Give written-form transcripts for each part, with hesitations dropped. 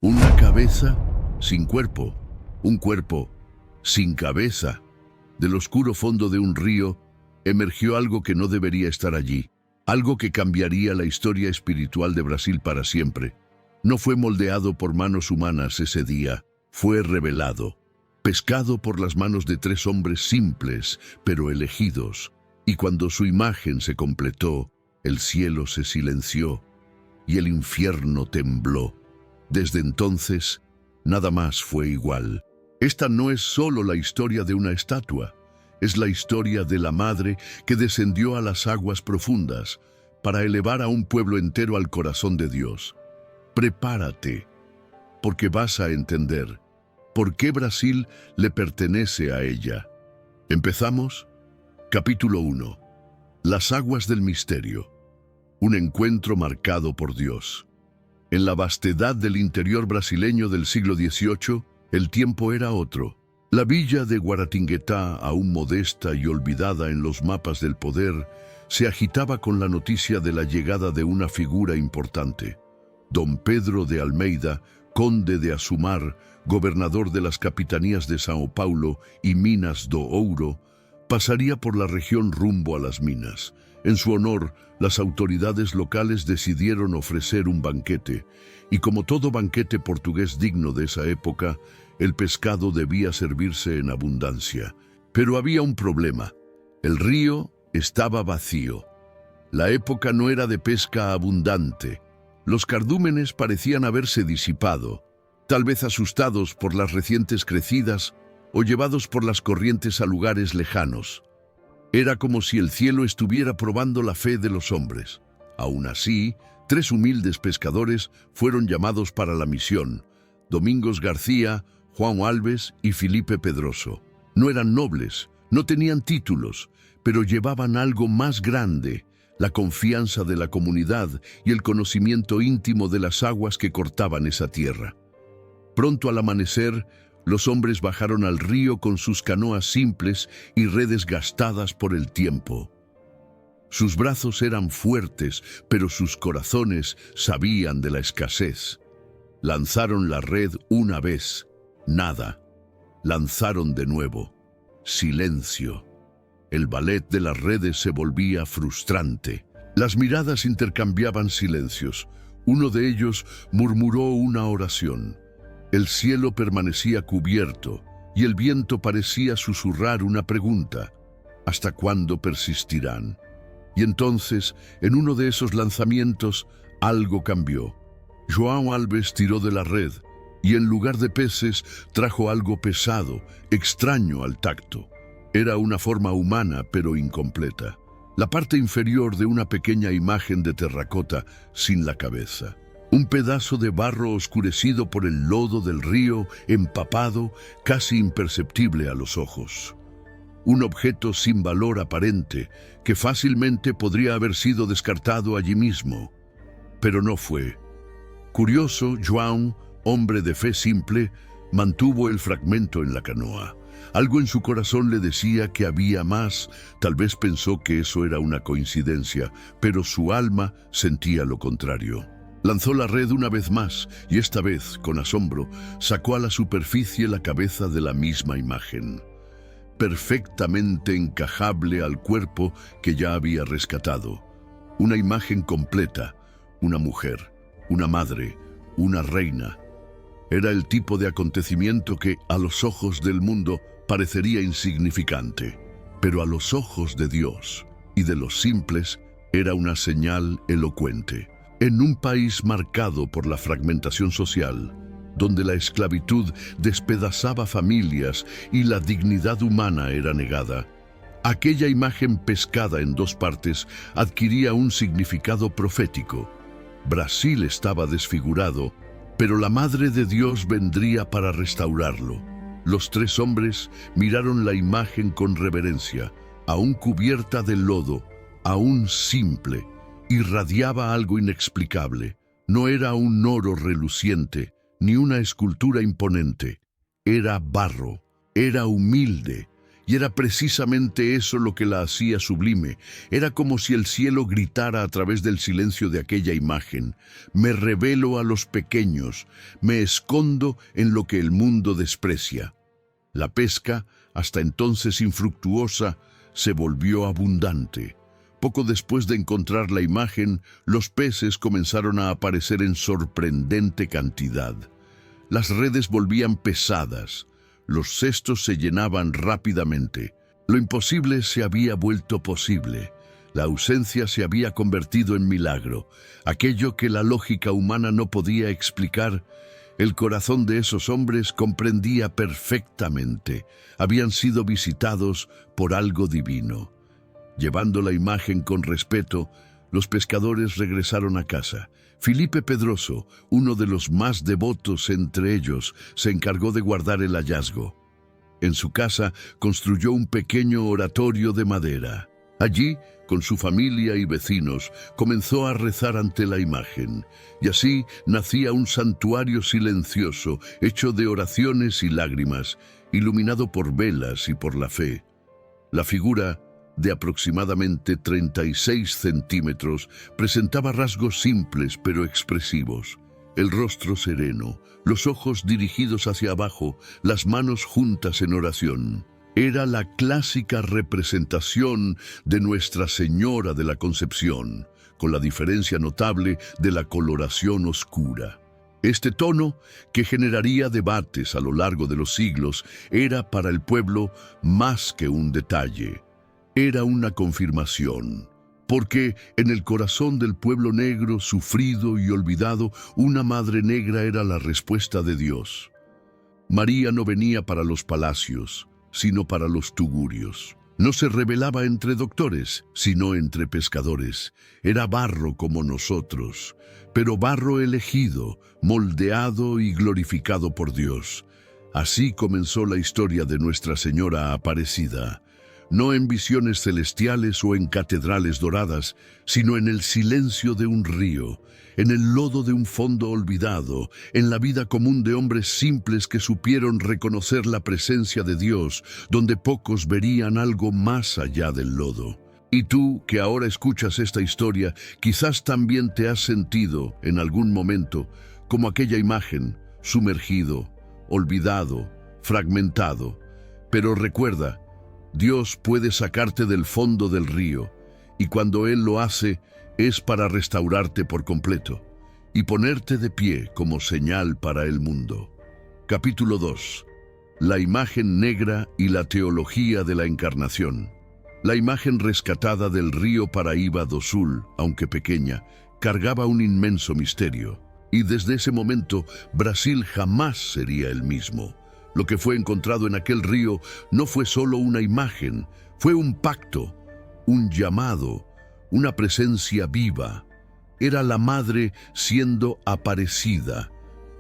Una cabeza sin cuerpo, un cuerpo sin cabeza. Del oscuro fondo de un río emergió algo que no debería estar allí, algo que cambiaría la historia espiritual de Brasil para siempre. No fue moldeado por manos humanas ese día, fue revelado, pescado por las manos de tres hombres simples, pero elegidos. Y cuando su imagen se completó, el cielo se silenció y el infierno tembló. Desde entonces, nada más fue igual. Esta no es solo la historia de una estatua, es la historia de la madre que descendió a las aguas profundas para elevar a un pueblo entero al corazón de Dios. Prepárate, porque vas a entender por qué Brasil le pertenece a ella. ¿Empezamos? Capítulo 1. Las aguas del misterio. Un encuentro marcado por Dios. En la vastedad del interior brasileño del siglo XVIII, el tiempo era otro. La villa de Guaratinguetá, aún modesta y olvidada en los mapas del poder, se agitaba con la noticia de la llegada de una figura importante. Don Pedro de Almeida, conde de Asumar, gobernador de las capitanías de São Paulo y Minas do Ouro, pasaría por la región rumbo a las minas. En su honor, las autoridades locales decidieron ofrecer un banquete, y como todo banquete portugués digno de esa época, el pescado debía servirse en abundancia. Pero había un problema. El río estaba vacío. La época no era de pesca abundante. Los cardúmenes parecían haberse disipado, tal vez asustados por las recientes crecidas o llevados por las corrientes a lugares lejanos. Era como si el cielo estuviera probando la fe de los hombres. Aún así, tres humildes pescadores fueron llamados para la misión: Domingos García, Juan Alves y Felipe Pedroso. No eran nobles, no tenían títulos, pero llevaban algo más grande: la confianza de la comunidad y el conocimiento íntimo de las aguas que cortaban esa tierra. Pronto al amanecer, los hombres bajaron al río con sus canoas simples y redes gastadas por el tiempo. Sus brazos eran fuertes, pero sus corazones sabían de la escasez. Lanzaron la red una vez, nada. Lanzaron de nuevo, silencio. El ballet de las redes se volvía frustrante. Las miradas intercambiaban silencios. Uno de ellos murmuró una oración. El cielo permanecía cubierto y el viento parecía susurrar una pregunta: ¿hasta cuándo persistirán? Y entonces, en uno de esos lanzamientos, algo cambió. João Alves tiró de la red y en lugar de peces trajo algo pesado, extraño al tacto. Era una forma humana pero incompleta. La parte inferior de una pequeña imagen de terracota sin la cabeza. Un pedazo de barro oscurecido por el lodo del río, empapado, casi imperceptible a los ojos. Un objeto sin valor aparente, que fácilmente podría haber sido descartado allí mismo. Pero no fue. Curioso, João, hombre de fe simple, mantuvo el fragmento en la canoa. Algo en su corazón le decía que había más. Tal vez pensó que eso era una coincidencia, pero su alma sentía lo contrario. Lanzó la red una vez más y esta vez, con asombro, sacó a la superficie la cabeza de la misma imagen, perfectamente encajable al cuerpo que ya había rescatado. Una imagen completa, una mujer, una madre, una reina. Era el tipo de acontecimiento que, a los ojos del mundo, parecería insignificante, pero a los ojos de Dios y de los simples era una señal elocuente. En un país marcado por la fragmentación social, donde la esclavitud despedazaba familias y la dignidad humana era negada, aquella imagen pescada en dos partes adquiría un significado profético. Brasil estaba desfigurado, pero la Madre de Dios vendría para restaurarlo. Los tres hombres miraron la imagen con reverencia, aún cubierta de lodo, aún simple. Irradiaba algo inexplicable. No era un oro reluciente, ni una escultura imponente. Era barro, era humilde, Y era precisamente eso lo que la hacía sublime. Era como si el cielo gritara a través del silencio de aquella imagen: me revelo a los pequeños, me escondo en lo que el mundo desprecia. La pesca, hasta entonces infructuosa, se volvió abundante. Poco después de encontrar la imagen, los peces comenzaron a aparecer en sorprendente cantidad. Las redes volvían pesadas, los cestos se llenaban rápidamente. Lo imposible se había vuelto posible. La ausencia se había convertido en milagro. Aquello que la lógica humana no podía explicar, el corazón de esos hombres comprendía perfectamente. Habían sido visitados por algo divino. Llevando la imagen con respeto, los pescadores regresaron a casa. Filipe Pedroso, uno de los más devotos entre ellos, se encargó de guardar el hallazgo. En su casa construyó un pequeño oratorio de madera. Allí, con su familia y vecinos, comenzó a rezar ante la imagen, y así nacía un santuario silencioso, hecho de oraciones y lágrimas, iluminado por velas y por la fe. La figura, de aproximadamente 36 centímetros, presentaba rasgos simples pero expresivos. El rostro sereno, los ojos dirigidos hacia abajo, las manos juntas en oración. Era la clásica representación de Nuestra Señora de la Concepción, con la diferencia notable de la coloración oscura. Este tono, que generaría debates a lo largo de los siglos, era para el pueblo más que un detalle. Era una confirmación, porque en el corazón del pueblo negro, sufrido y olvidado, una madre negra era la respuesta de Dios. María no venía para los palacios, sino para los tugurios. No se rebelaba entre doctores, sino entre pescadores. Era barro como nosotros, pero barro elegido, moldeado y glorificado por Dios. Así comenzó la historia de Nuestra Señora Aparecida. No en visiones celestiales o en catedrales doradas, sino en el silencio de un río, en el lodo de un fondo olvidado, en la vida común de hombres simples que supieron reconocer la presencia de Dios, donde pocos verían algo más allá del lodo. Y tú, que ahora escuchas esta historia, quizás también te has sentido, en algún momento, como aquella imagen, sumergido, olvidado, fragmentado. Pero recuerda, Dios puede sacarte del fondo del río, y cuando Él lo hace, es para restaurarte por completo y ponerte de pie como señal para el mundo. Capítulo 2. La imagen negra y la teología de la encarnación. La imagen rescatada del río Paraíba do Sul, aunque pequeña, cargaba un inmenso misterio, y desde ese momento Brasil jamás sería el mismo. Lo que fue encontrado en aquel río no fue solo una imagen, fue un pacto, un llamado, una presencia viva. Era la madre siendo aparecida,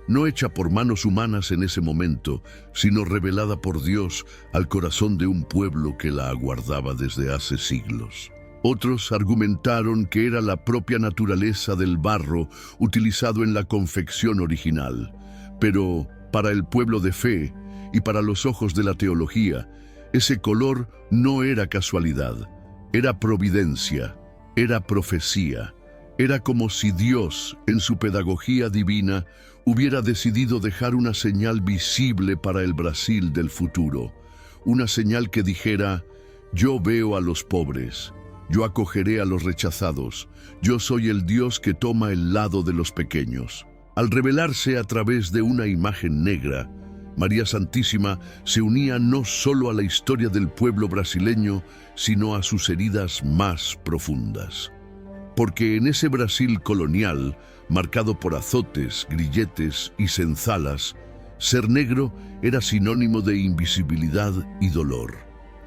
no hecha por manos humanas en ese momento, sino revelada por Dios al corazón de un pueblo que la aguardaba desde hace siglos. Otros argumentaron que era la propia naturaleza del barro utilizado en la confección original, pero para el pueblo de fe, y para los ojos de la teología, ese color no era casualidad, era providencia, era profecía. Era como si Dios, en su pedagogía divina, hubiera decidido dejar una señal visible para el Brasil del futuro, una señal que dijera: yo veo a los pobres, yo acogeré a los rechazados, yo soy el Dios que toma el lado de los pequeños. Al revelarse a través de una imagen negra, María Santísima se unía no solo a la historia del pueblo brasileño, sino a sus heridas más profundas. Porque en ese Brasil colonial, marcado por azotes, grilletes y senzalas, ser negro era sinónimo de invisibilidad y dolor.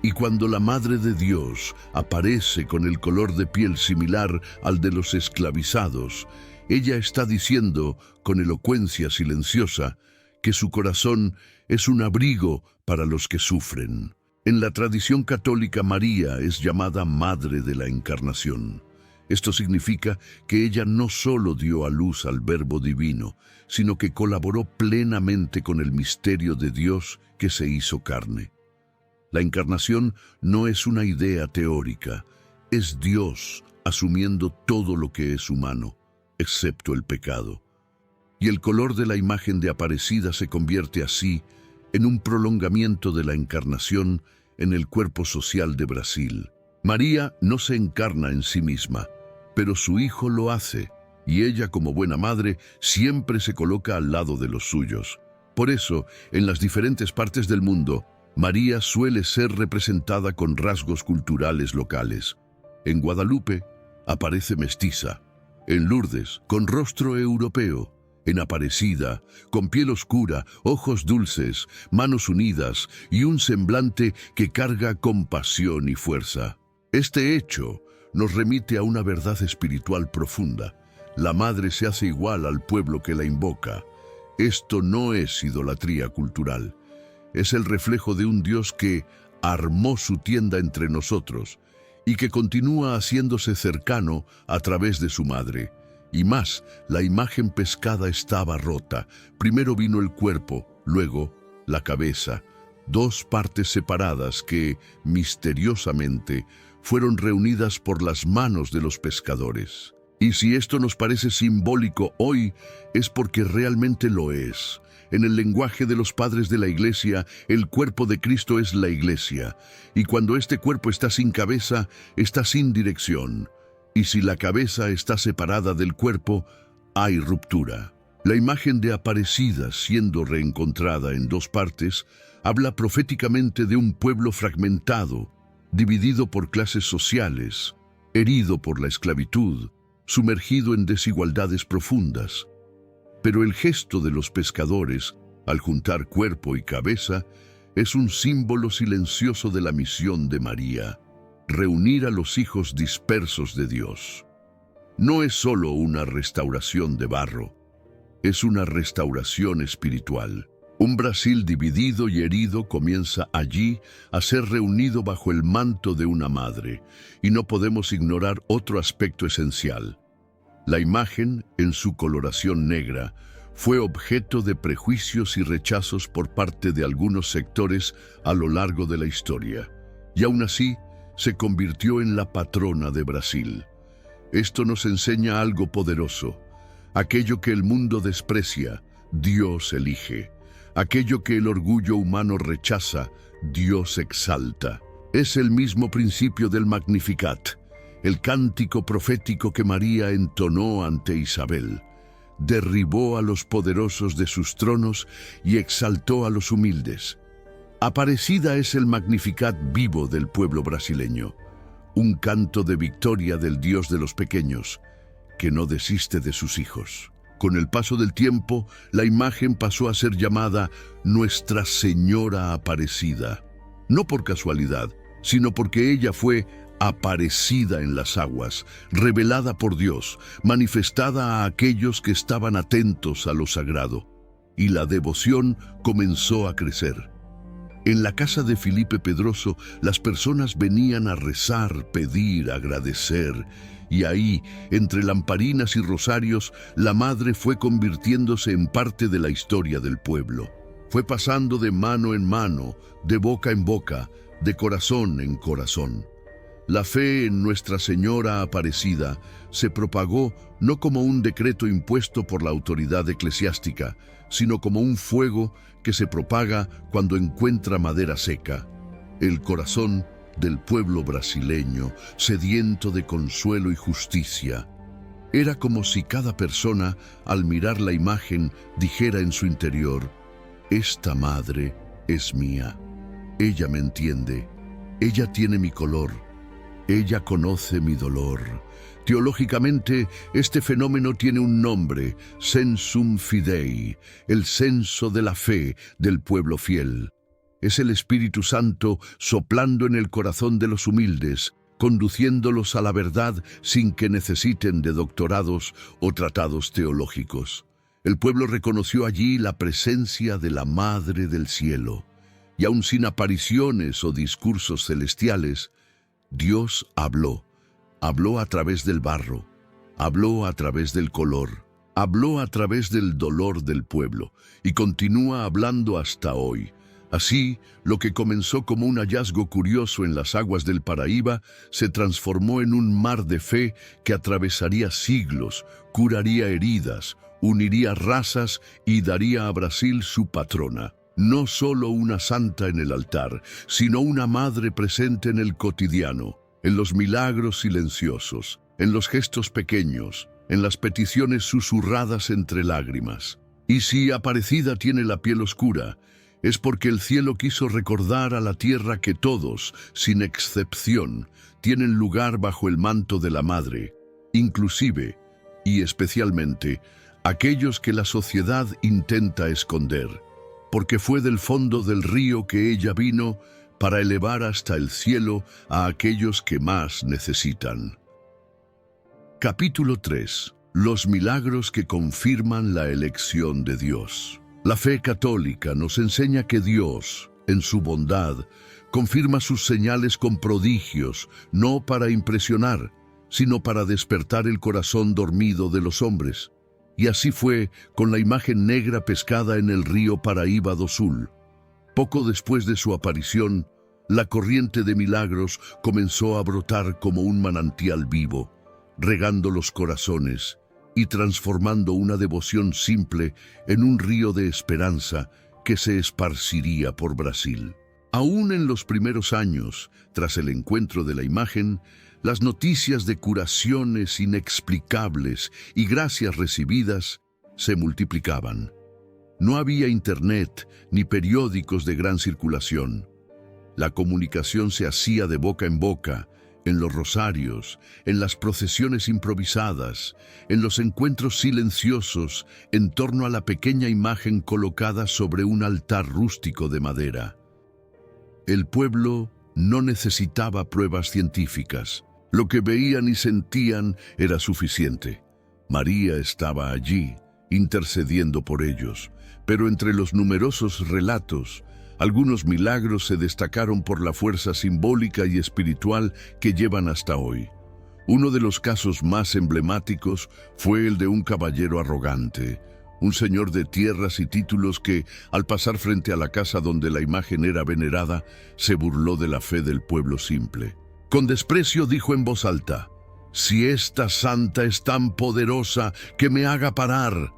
Y cuando la Madre de Dios aparece con el color de piel similar al de los esclavizados, ella está diciendo, con elocuencia silenciosa, que su corazón es un abrigo para los que sufren. En la tradición católica, María es llamada Madre de la Encarnación. Esto significa que ella no solo dio a luz al Verbo Divino, sino que colaboró plenamente con el misterio de Dios que se hizo carne. La encarnación no es una idea teórica, es Dios asumiendo todo lo que es humano, excepto el pecado. Y el color de la imagen de Aparecida se convierte así en un prolongamiento de la encarnación en el cuerpo social de Brasil. María no se encarna en sí misma, pero su hijo lo hace, y ella, como buena madre, siempre se coloca al lado de los suyos. Por eso, en las diferentes partes del mundo, María suele ser representada con rasgos culturales locales. En Guadalupe aparece mestiza, en Lourdes con rostro europeo, en Aparecida con piel oscura, ojos dulces, manos unidas y un semblante que carga compasión y fuerza. Este hecho nos remite a una verdad espiritual profunda. La madre se hace igual al pueblo que la invoca. Esto no es idolatría cultural. Es el reflejo de un Dios que armó su tienda entre nosotros y que continúa haciéndose cercano a través de su madre. Y más, la imagen pescada estaba rota. Primero vino el cuerpo, luego la cabeza. Dos partes separadas que, misteriosamente, fueron reunidas por las manos de los pescadores. Y si esto nos parece simbólico hoy, es porque realmente lo es. En el lenguaje de los padres de la Iglesia, el cuerpo de Cristo es la Iglesia. Y cuando este cuerpo está sin cabeza, está sin dirección. Y si la cabeza está separada del cuerpo, hay ruptura. La imagen de Aparecida siendo reencontrada en dos partes habla proféticamente de un pueblo fragmentado, dividido por clases sociales, herido por la esclavitud, sumergido en desigualdades profundas. Pero el gesto de los pescadores, al juntar cuerpo y cabeza, es un símbolo silencioso de la misión de María: reunir a los hijos dispersos de Dios. No es solo una restauración de barro, es una restauración espiritual. Un Brasil dividido y herido comienza allí a ser reunido bajo el manto de una madre, y no podemos ignorar otro aspecto esencial. La imagen, en su coloración negra, fue objeto de prejuicios y rechazos por parte de algunos sectores a lo largo de la historia, y aún así se convirtió en la patrona de Brasil. Esto nos enseña algo poderoso. Aquello que el mundo desprecia, Dios elige. Aquello que el orgullo humano rechaza, Dios exalta. Es el mismo principio del Magnificat, el cántico profético que María entonó ante Isabel. Derribó a los poderosos de sus tronos y exaltó a los humildes. Aparecida es el Magnificat vivo del pueblo brasileño, un canto de victoria del Dios de los pequeños, que no desiste de sus hijos. Con el paso del tiempo, la imagen pasó a ser llamada Nuestra Señora Aparecida, no por casualidad, sino porque ella fue aparecida en las aguas, revelada por Dios, manifestada a aquellos que estaban atentos a lo sagrado, y la devoción comenzó a crecer. En la casa de Felipe Pedroso, las personas venían a rezar, pedir, agradecer, y ahí, entre lamparinas y rosarios, la madre fue convirtiéndose en parte de la historia del pueblo. Fue pasando de mano en mano, de boca en boca, de corazón en corazón. La fe en Nuestra Señora Aparecida se propagó no como un decreto impuesto por la autoridad eclesiástica, sino como un fuego que se propaga cuando encuentra madera seca. El corazón del pueblo brasileño, sediento de consuelo y justicia. Era como si cada persona, al mirar la imagen, dijera en su interior: esta madre es mía. Ella me entiende. Ella tiene mi color. Ella conoce mi dolor. Teológicamente, este fenómeno tiene un nombre: Sensum Fidei, el censo de la fe del pueblo fiel. Es el Espíritu Santo soplando en el corazón de los humildes, conduciéndolos a la verdad sin que necesiten de doctorados o tratados teológicos. El pueblo reconoció allí la presencia de la Madre del Cielo, y aun sin apariciones o discursos celestiales, Dios habló. Habló a través del barro, habló a través del color, habló a través del dolor del pueblo, y continúa hablando hasta hoy, Así, lo que comenzó como un hallazgo curioso en las aguas del Paraíba se transformó en un mar de fe que atravesaría siglos, curaría heridas, uniría razas y daría a Brasil su patrona. No solo una santa en el altar, sino una madre presente en el cotidiano, en los milagros silenciosos, en los gestos pequeños, en las peticiones susurradas entre lágrimas. Y si Aparecida tiene la piel oscura, es porque el cielo quiso recordar a la tierra que todos, sin excepción, tienen lugar bajo el manto de la Madre, inclusive, y especialmente, aquellos que la sociedad intenta esconder, porque fue del fondo del río que ella vino para elevar hasta el cielo a aquellos que más necesitan. Capítulo 3. Los milagros que confirman la elección de Dios. La fe católica nos enseña que Dios, en su bondad, confirma sus señales con prodigios, no para impresionar, sino para despertar el corazón dormido de los hombres. Y así fue con la imagen negra pescada en el río Paraíba do Sul. Poco después de su aparición, la corriente de milagros comenzó a brotar como un manantial vivo, regando los corazones y transformando una devoción simple en un río de esperanza que se esparciría por Brasil. Aún en los primeros años, tras el encuentro de la imagen, las noticias de curaciones inexplicables y gracias recibidas se multiplicaban. No había internet ni periódicos de gran circulación. La comunicación se hacía de boca en boca, en los rosarios, en las procesiones improvisadas, en los encuentros silenciosos en torno a la pequeña imagen colocada sobre un altar rústico de madera. El pueblo no necesitaba pruebas científicas. Lo que veían y sentían era suficiente. María estaba allí, intercediendo por ellos, pero entre los numerosos relatos, algunos milagros se destacaron por la fuerza simbólica y espiritual que llevan hasta hoy. Uno de los casos más emblemáticos fue el de un caballero arrogante, un señor de tierras y títulos que, al pasar frente a la casa donde la imagen era venerada, se burló de la fe del pueblo simple. Con desprecio dijo en voz alta: «Si esta santa es tan poderosa, que me haga parar».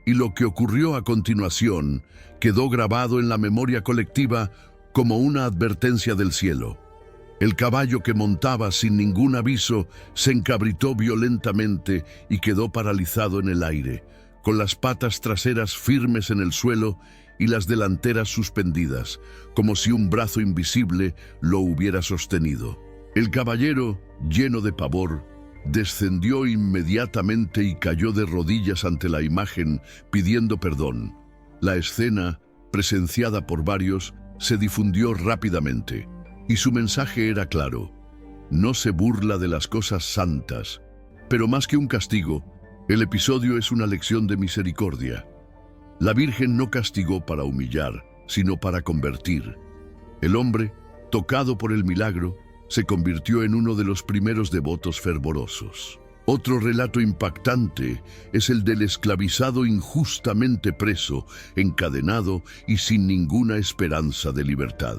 Y lo que ocurrió a continuación quedó grabado en la memoria colectiva como una advertencia del cielo. El caballo que montaba sin ningún aviso se encabritó violentamente y quedó paralizado en el aire, con las patas traseras firmes en el suelo y las delanteras suspendidas, como si un brazo invisible lo hubiera sostenido. El caballero, lleno de pavor, descendió inmediatamente y cayó de rodillas ante la imagen, pidiendo perdón. La escena, presenciada por varios, se difundió rápidamente, y su mensaje era claro: no se burla de las cosas santas, pero más que un castigo, el episodio es una lección de misericordia. La Virgen no castigó para humillar, sino para convertir. El hombre, tocado por el milagro, se convirtió en uno de los primeros devotos fervorosos. Otro relato impactante es el del esclavizado injustamente preso, encadenado y sin ninguna esperanza de libertad.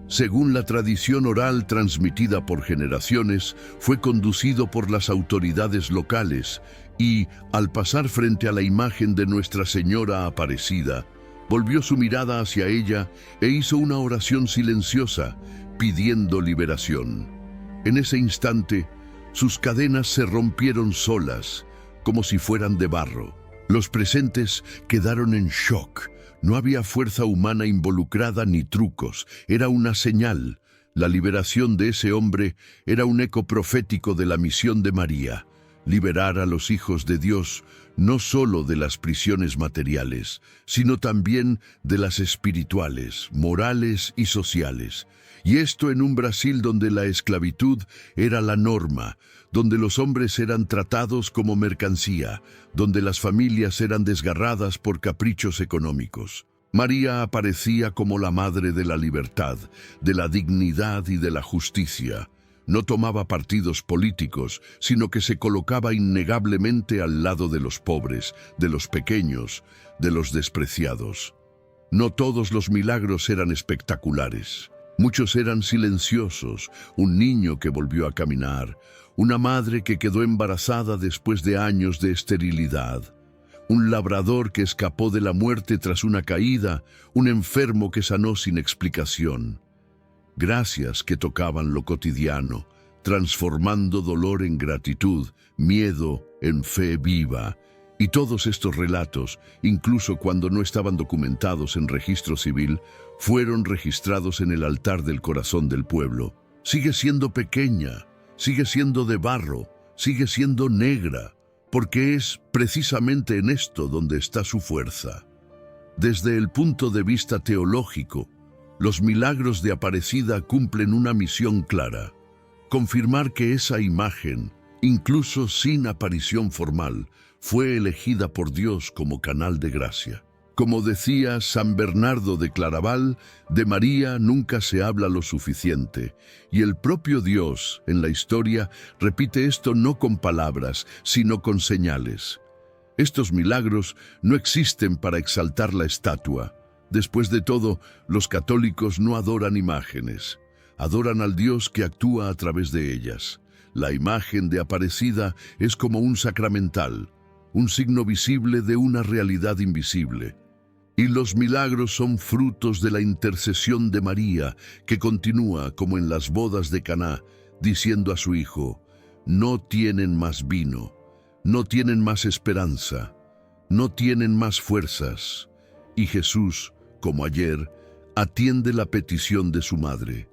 Según la tradición oral transmitida por generaciones, fue conducido por las autoridades locales y, al pasar frente a la imagen de Nuestra Señora Aparecida, volvió su mirada hacia ella e hizo una oración silenciosa, pidiendo liberación. En ese instante, sus cadenas se rompieron solas, como si fueran de barro. Los presentes quedaron en shock. No había fuerza humana involucrada ni trucos. Era una señal. La liberación de ese hombre era un eco profético de la misión de María: liberar a los hijos de Dios no solo de las prisiones materiales, sino también de las espirituales, morales y sociales. Y esto en un Brasil donde la esclavitud era la norma, donde los hombres eran tratados como mercancía, donde las familias eran desgarradas por caprichos económicos. María aparecía como la madre de la libertad, de la dignidad y de la justicia. No tomaba partidos políticos, sino que se colocaba innegablemente al lado de los pobres, de los pequeños, de los despreciados. No todos los milagros eran espectaculares. Muchos eran silenciosos: un niño que volvió a caminar, una madre que quedó embarazada después de años de esterilidad, un labrador que escapó de la muerte tras una caída, un enfermo que sanó sin explicación. Gracias que tocaban lo cotidiano, transformando dolor en gratitud, miedo en fe viva. Y todos estos relatos, incluso cuando no estaban documentados en registro civil, fueron registrados en el altar del corazón del pueblo. Sigue siendo pequeña, sigue siendo de barro, sigue siendo negra, porque es precisamente en esto donde está su fuerza. Desde el punto de vista teológico, los milagros de Aparecida cumplen una misión clara: confirmar que esa imagen, incluso sin aparición formal, fue elegida por Dios como canal de gracia. Como decía San Bernardo de Claraval, de María nunca se habla lo suficiente, y el propio Dios, en la historia, repite esto no con palabras, sino con señales. Estos milagros no existen para exaltar la estatua. Después de todo, los católicos no adoran imágenes, adoran al Dios que actúa a través de ellas. La imagen de Aparecida es como un sacramental, un signo visible de una realidad invisible. Y los milagros son frutos de la intercesión de María, que continúa, como en las bodas de Caná, diciendo a su hijo: no tienen más vino, no tienen más esperanza, no tienen más fuerzas. Y Jesús, como ayer, atiende la petición de su madre.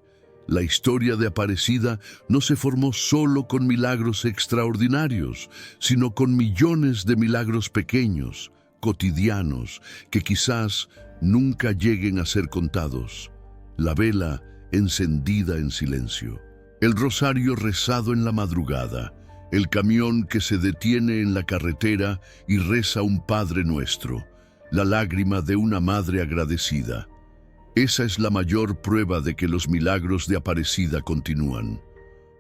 La historia de Aparecida no se formó solo con milagros extraordinarios, sino con millones de milagros pequeños, cotidianos, que quizás nunca lleguen a ser contados. La vela encendida en silencio, el rosario rezado en la madrugada, el camión que se detiene en la carretera y reza un Padre Nuestro, la lágrima de una madre agradecida. Esa es la mayor prueba de que los milagros de Aparecida continúan,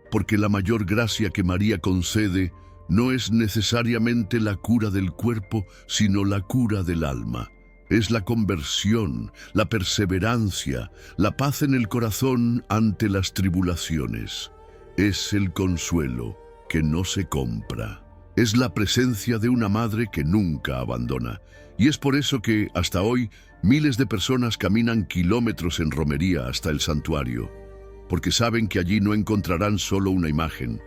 porque la mayor gracia que María concede no es necesariamente la cura del cuerpo, sino la cura del alma. Es la conversión, la perseverancia, la paz en el corazón ante las tribulaciones. Es el consuelo que no se compra. Es la presencia de una madre que nunca abandona. Y es por eso que, hasta hoy, miles de personas caminan kilómetros en romería hasta el santuario, porque saben que allí no encontrarán solo una imagen,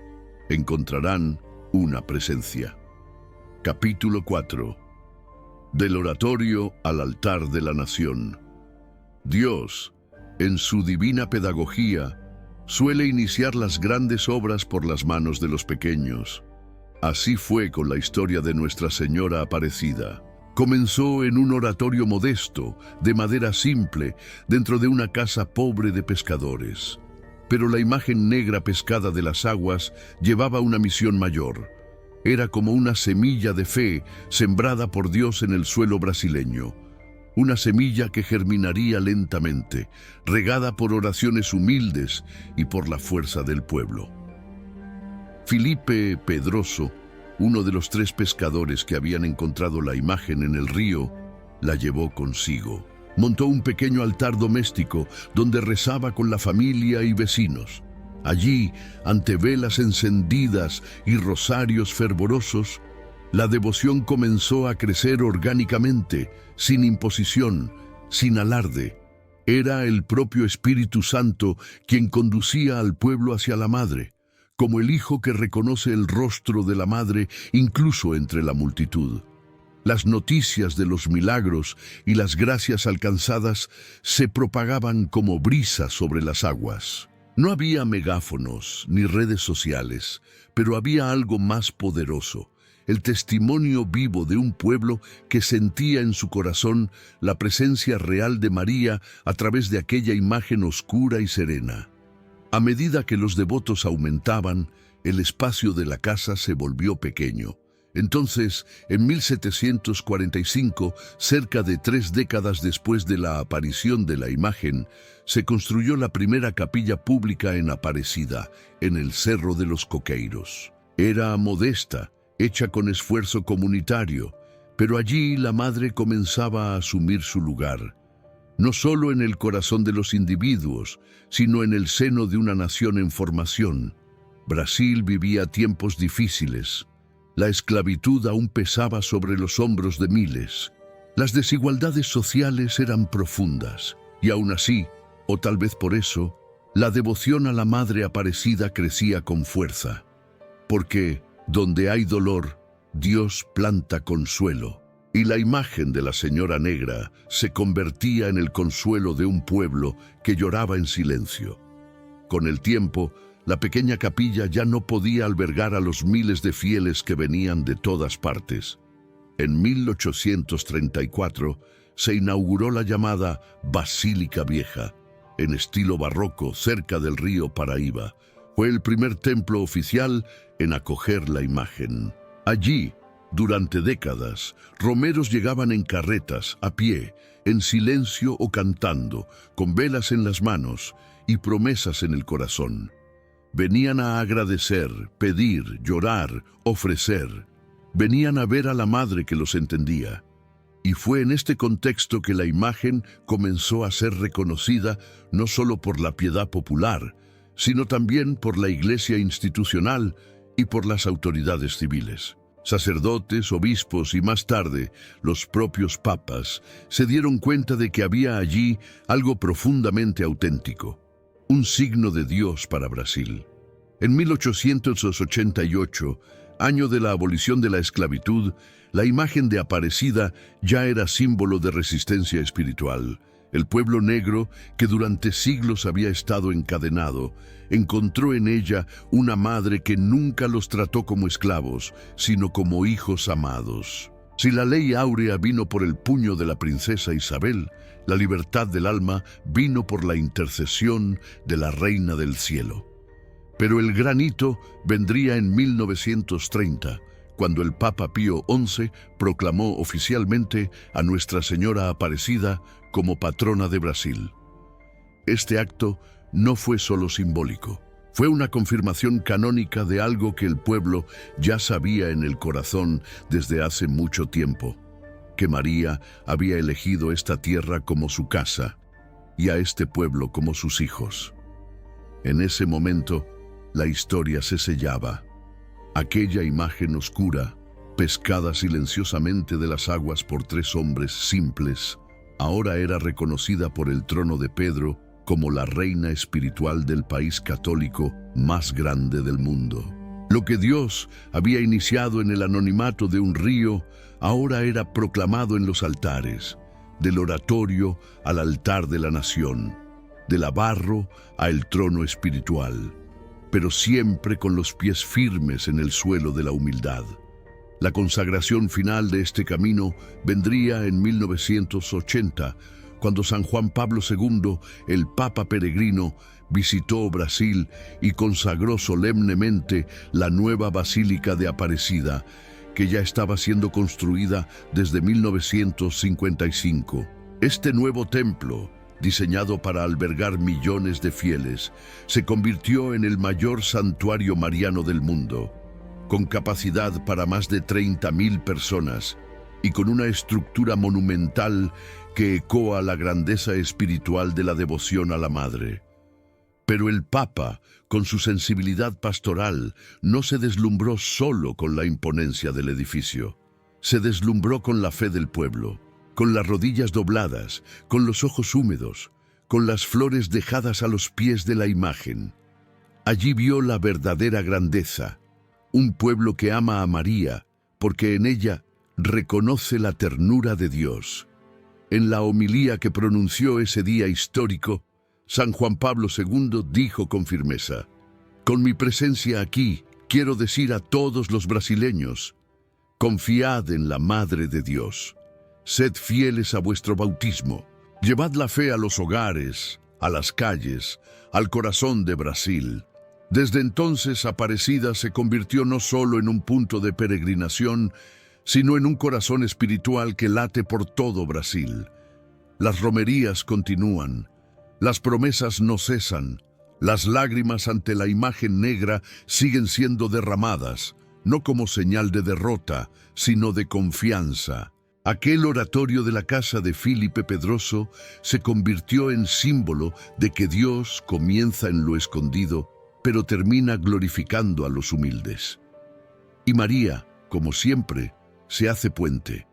encontrarán una presencia. Capítulo 4. Del oratorio al altar de la nación. Dios, en su divina pedagogía, suele iniciar las grandes obras por las manos de los pequeños. Así fue con la historia de Nuestra Señora Aparecida. Comenzó en un oratorio modesto, de madera simple, dentro de una casa pobre de pescadores. Pero la imagen negra pescada de las aguas llevaba una misión mayor. Era como una semilla de fe sembrada por Dios en el suelo brasileño. Una semilla que germinaría lentamente, regada por oraciones humildes y por la fuerza del pueblo. Filipe Pedroso, uno de los 3 pescadores que habían encontrado la imagen en el río, la llevó consigo. Montó un pequeño altar doméstico donde rezaba con la familia y vecinos. Allí, ante velas encendidas y rosarios fervorosos, la devoción comenzó a crecer orgánicamente, sin imposición, sin alarde. Era el propio Espíritu Santo quien conducía al pueblo hacia la Madre, como el hijo que reconoce el rostro de la madre incluso entre la multitud. Las noticias de los milagros y las gracias alcanzadas se propagaban como brisa sobre las aguas. No había megáfonos ni redes sociales, pero había algo más poderoso: el testimonio vivo de un pueblo que sentía en su corazón la presencia real de María a través de aquella imagen oscura y serena. A medida que los devotos aumentaban, el espacio de la casa se volvió pequeño. Entonces, en 1745, cerca de 3 décadas después de la aparición de la imagen, se construyó la primera capilla pública en Aparecida, en el Cerro de los Coqueiros. Era modesta, hecha con esfuerzo comunitario, pero allí la madre comenzaba a asumir su lugar. no solo en el corazón de los individuos, sino en el seno de una nación en formación. Brasil vivía tiempos difíciles. La esclavitud aún pesaba sobre los hombros de miles. Las desigualdades sociales eran profundas, y aún así, o tal vez por eso, la devoción a la Madre Aparecida crecía con fuerza. Porque, donde hay dolor, Dios planta consuelo, y la imagen de la Señora Negra se convertía en el consuelo de un pueblo que lloraba en silencio. Con el tiempo, la pequeña capilla ya no podía albergar a los miles de fieles que venían de todas partes. En 1834 se inauguró la llamada Basílica Vieja, en estilo barroco cerca del río Paraíba. Fue el primer templo oficial en acoger la imagen. Allí, durante décadas, romeros llegaban en carretas, a pie, en silencio o cantando, con velas en las manos y promesas en el corazón. Venían a agradecer, pedir, llorar, ofrecer. Venían a ver a la Madre que los entendía. Y fue en este contexto que la imagen comenzó a ser reconocida no solo por la piedad popular, sino también por la Iglesia institucional y por las autoridades civiles. Sacerdotes, obispos y más tarde los propios papas se dieron cuenta de que había allí algo profundamente auténtico, un signo de Dios para Brasil. En 1888, año de la abolición de la esclavitud, la imagen de Aparecida ya era símbolo de resistencia espiritual. El pueblo negro, que durante siglos había estado encadenado, encontró en ella una madre que nunca los trató como esclavos, sino como hijos amados. Si la ley áurea vino por el puño de la princesa Isabel, la libertad del alma vino por la intercesión de la Reina del Cielo. Pero el gran hito vendría en 1930, cuando el Papa Pío XI proclamó oficialmente a Nuestra Señora Aparecida como patrona de Brasil. Este acto no fue solo simbólico, fue una confirmación canónica de algo que el pueblo ya sabía en el corazón desde hace mucho tiempo, que María había elegido esta tierra como su casa y a este pueblo como sus hijos. En ese momento, la historia se sellaba. Aquella imagen oscura, pescada silenciosamente de las aguas por tres hombres simples, ahora era reconocida por el trono de Pedro como la reina espiritual del país católico más grande del mundo. Lo que Dios había iniciado en el anonimato de un río, ahora era proclamado en los altares, del oratorio al altar de la nación, del barro al trono espiritual, pero siempre con los pies firmes en el suelo de la humildad. La consagración final de este camino vendría en 1980, cuando San Juan Pablo II, el Papa peregrino, visitó Brasil y consagró solemnemente la nueva Basílica de Aparecida, que ya estaba siendo construida desde 1955. Este nuevo templo, diseñado para albergar millones de fieles, se convirtió en el mayor santuario mariano del mundo, con capacidad para más de 30.000 personas y con una estructura monumental que ecoa la grandeza espiritual de la devoción a la Madre. Pero el Papa, con su sensibilidad pastoral, no se deslumbró solo con la imponencia del edificio. Se deslumbró con la fe del pueblo, con las rodillas dobladas, con los ojos húmedos, con las flores dejadas a los pies de la imagen. Allí vio la verdadera grandeza, un pueblo que ama a María, porque en ella reconoce la ternura de Dios. En la homilía que pronunció ese día histórico, San Juan Pablo II dijo con firmeza: «Con mi presencia aquí, quiero decir a todos los brasileños, confiad en la Madre de Dios. Sed fieles a vuestro bautismo. Llevad la fe a los hogares, a las calles, al corazón de Brasil». Desde entonces, Aparecida se convirtió no solo en un punto de peregrinación, sino en un corazón espiritual que late por todo Brasil. Las romerías continúan, las promesas no cesan, las lágrimas ante la imagen negra siguen siendo derramadas, no como señal de derrota, sino de confianza. Aquel oratorio de la casa de Filipe Pedroso se convirtió en símbolo de que Dios comienza en lo escondido, pero termina glorificando a los humildes. Y María, como siempre, se hace puente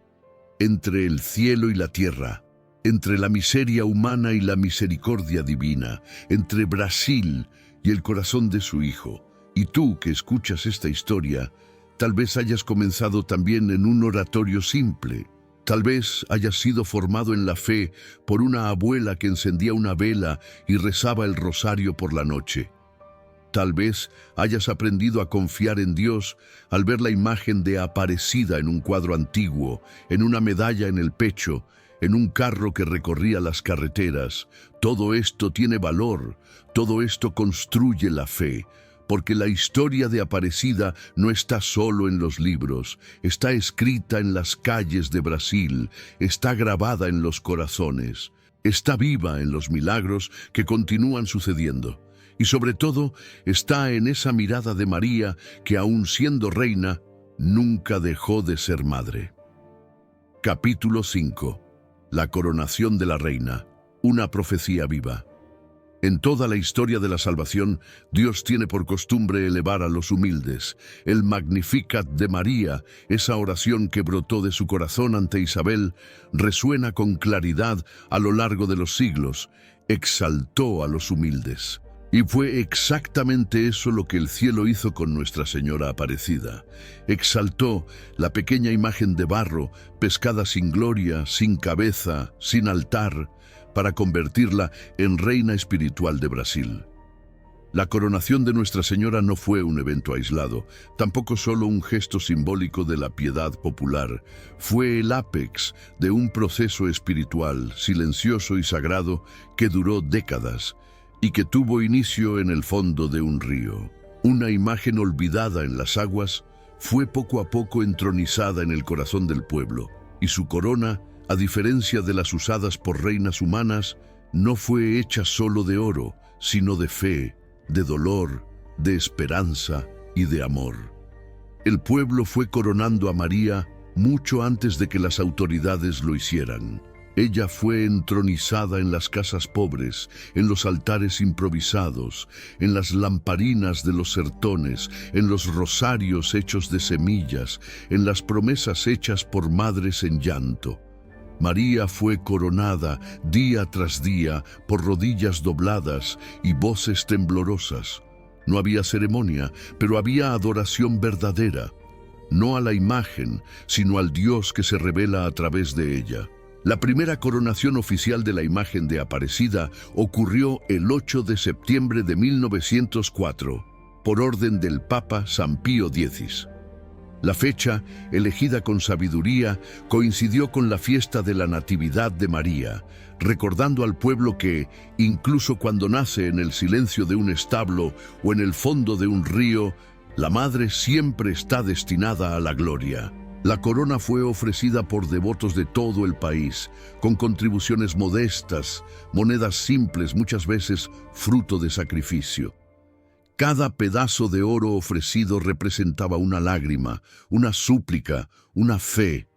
entre el cielo y la tierra, entre la miseria humana y la misericordia divina, entre Brasil y el corazón de su Hijo. Y tú que escuchas esta historia, tal vez hayas comenzado también en un oratorio simple. Tal vez hayas sido formado en la fe por una abuela que encendía una vela y rezaba el rosario por la noche. Tal vez hayas aprendido a confiar en Dios al ver la imagen de Aparecida en un cuadro antiguo, en una medalla en el pecho, en un carro que recorría las carreteras. Todo esto tiene valor, todo esto construye la fe, porque la historia de Aparecida no está solo en los libros, está escrita en las calles de Brasil, está grabada en los corazones, está viva en los milagros que continúan sucediendo. Y sobre todo, está en esa mirada de María que, aun siendo reina, nunca dejó de ser madre. Capítulo 5. La coronación de la reina, una profecía viva. En toda la historia de la salvación, Dios tiene por costumbre elevar a los humildes. El Magnificat de María, esa oración que brotó de su corazón ante Isabel, resuena con claridad a lo largo de los siglos. Exaltó a los humildes. Y fue exactamente eso lo que el cielo hizo con Nuestra Señora Aparecida. Exaltó la pequeña imagen de barro, pescada sin gloria, sin cabeza, sin altar, para convertirla en reina espiritual de Brasil. La coronación de Nuestra Señora no fue un evento aislado, tampoco solo un gesto simbólico de la piedad popular. Fue el ápex de un proceso espiritual, silencioso y sagrado, que duró décadas, y que tuvo inicio en el fondo de un río. Una imagen olvidada en las aguas fue poco a poco entronizada en el corazón del pueblo, y su corona, a diferencia de las usadas por reinas humanas, no fue hecha solo de oro, sino de fe, de dolor, de esperanza y de amor. El pueblo fue coronando a María mucho antes de que las autoridades lo hicieran. Ella fue entronizada en las casas pobres, en los altares improvisados, en las lamparinas de los sertones, en los rosarios hechos de semillas, en las promesas hechas por madres en llanto. María fue coronada día tras día por rodillas dobladas y voces temblorosas. No había ceremonia, pero había adoración verdadera, no a la imagen, sino al Dios que se revela a través de ella. La primera coronación oficial de la imagen de Aparecida ocurrió el 8 de septiembre de 1904, por orden del Papa San Pío X. La fecha, elegida con sabiduría, coincidió con la fiesta de la Natividad de María, recordando al pueblo que, incluso cuando nace en el silencio de un establo o en el fondo de un río, la madre siempre está destinada a la gloria. La corona fue ofrecida por devotos de todo el país, con contribuciones modestas, monedas simples, muchas veces fruto de sacrificio. Cada pedazo de oro ofrecido representaba una lágrima, una súplica, una fe.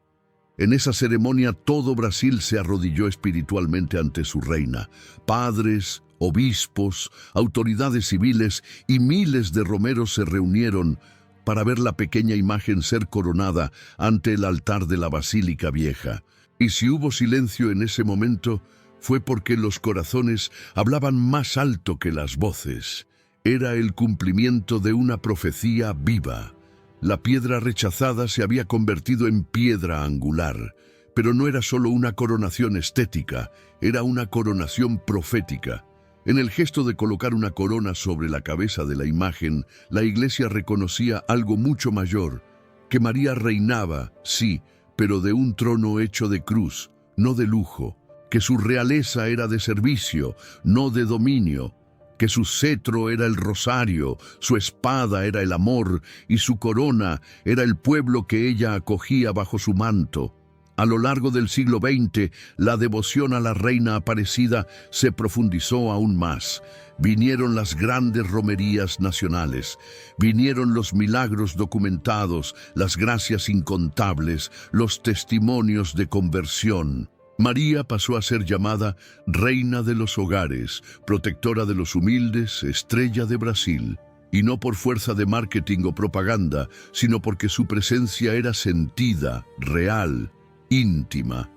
En esa ceremonia todo Brasil se arrodilló espiritualmente ante su reina. Padres, obispos, autoridades civiles y miles de romeros se reunieron para ver la pequeña imagen ser coronada ante el altar de la Basílica Vieja. Y si hubo silencio en ese momento, fue porque los corazones hablaban más alto que las voces. Era el cumplimiento de una profecía viva. La piedra rechazada se había convertido en piedra angular, pero no era solo una coronación estética, era una coronación profética. En el gesto de colocar una corona sobre la cabeza de la imagen, la Iglesia reconocía algo mucho mayor, que María reinaba, sí, pero de un trono hecho de cruz, no de lujo, que su realeza era de servicio, no de dominio, que su cetro era el rosario, su espada era el amor y su corona era el pueblo que ella acogía bajo su manto. A lo largo del siglo XX, la devoción a la Reina Aparecida se profundizó aún más. Vinieron las grandes romerías nacionales, vinieron los milagros documentados, las gracias incontables, los testimonios de conversión. María pasó a ser llamada Reina de los Hogares, protectora de los humildes, estrella de Brasil. Y no por fuerza de marketing o propaganda, sino porque su presencia era sentida, real, íntima.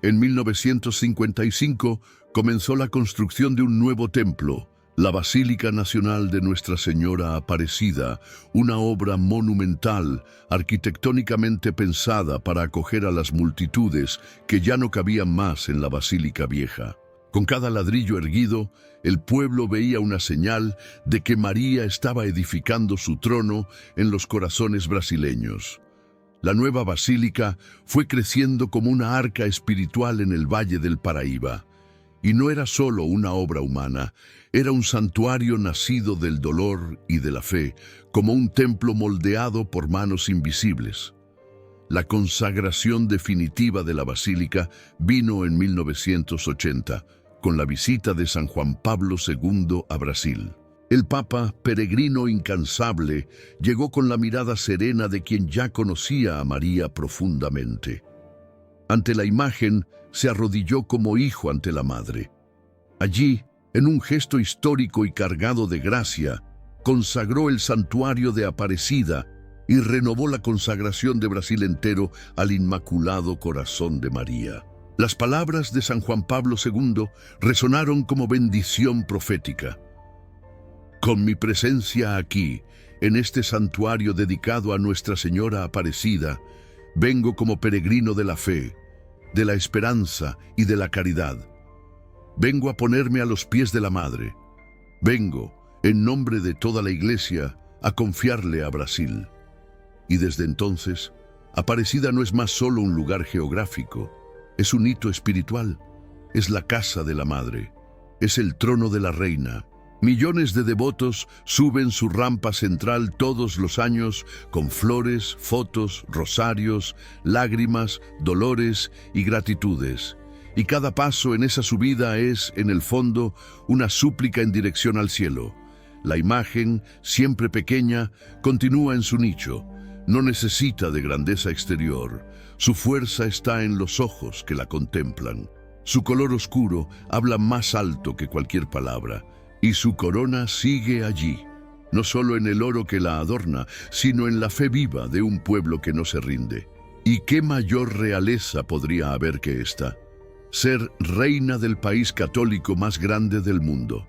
En 1955 comenzó la construcción de un nuevo templo, la Basílica Nacional de Nuestra Señora Aparecida, una obra monumental, arquitectónicamente pensada para acoger a las multitudes que ya no cabían más en la Basílica Vieja. Con cada ladrillo erguido, el pueblo veía una señal de que María estaba edificando su trono en los corazones brasileños. La nueva basílica fue creciendo como una arca espiritual en el Valle del Paraíba. Y no era solo una obra humana, era un santuario nacido del dolor y de la fe, como un templo moldeado por manos invisibles. La consagración definitiva de la basílica vino en 1980, con la visita de San Juan Pablo II a Brasil. El Papa, peregrino incansable, llegó con la mirada serena de quien ya conocía a María profundamente. Ante la imagen, se arrodilló como hijo ante la madre. Allí, en un gesto histórico y cargado de gracia, consagró el santuario de Aparecida y renovó la consagración de Brasil entero al Inmaculado Corazón de María. Las palabras de San Juan Pablo II resonaron como bendición profética. Con mi presencia aquí, en este santuario dedicado a Nuestra Señora Aparecida, vengo como peregrino de la fe, de la esperanza y de la caridad. Vengo a ponerme a los pies de la Madre. Vengo, en nombre de toda la Iglesia, a confiarle a Brasil. Y desde entonces, Aparecida no es más solo un lugar geográfico, es un hito espiritual, es la casa de la Madre, es el trono de la Reina. Millones de devotos suben su rampa central todos los años con flores, fotos, rosarios, lágrimas, dolores y gratitudes. Y cada paso en esa subida es, en el fondo, una súplica en dirección al cielo. La imagen, siempre pequeña, continúa en su nicho. No necesita de grandeza exterior. Su fuerza está en los ojos que la contemplan. Su color oscuro habla más alto que cualquier palabra. Y su corona sigue allí, no solo en el oro que la adorna, sino en la fe viva de un pueblo que no se rinde. ¿Y qué mayor realeza podría haber que esta? Ser reina del país católico más grande del mundo.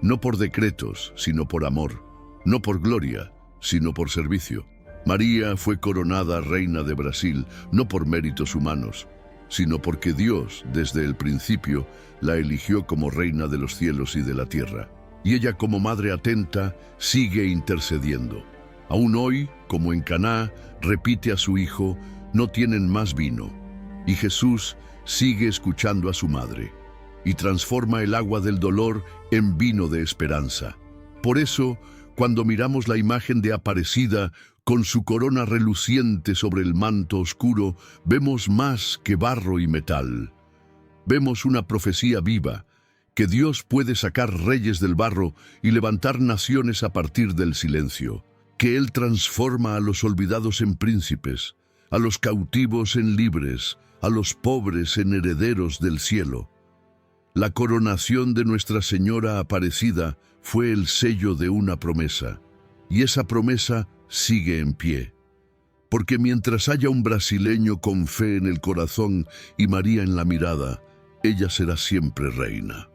No por decretos, sino por amor. No por gloria, sino por servicio. María fue coronada reina de Brasil, no por méritos humanos, sino porque Dios, desde el principio, la eligió como reina de los cielos y de la tierra. Y ella, como madre atenta, sigue intercediendo. Aún hoy, como en Caná, repite a su hijo, no tienen más vino. Y Jesús sigue escuchando a su madre, y transforma el agua del dolor en vino de esperanza. Por eso, cuando miramos la imagen de Aparecida, con su corona reluciente sobre el manto oscuro, vemos más que barro y metal. Vemos una profecía viva, que Dios puede sacar reyes del barro y levantar naciones a partir del silencio, que Él transforma a los olvidados en príncipes, a los cautivos en libres, a los pobres en herederos del cielo. La coronación de Nuestra Señora Aparecida fue el sello de una promesa, y esa promesa sigue en pie. Porque mientras haya un brasileño con fe en el corazón y María en la mirada, ella será siempre reina.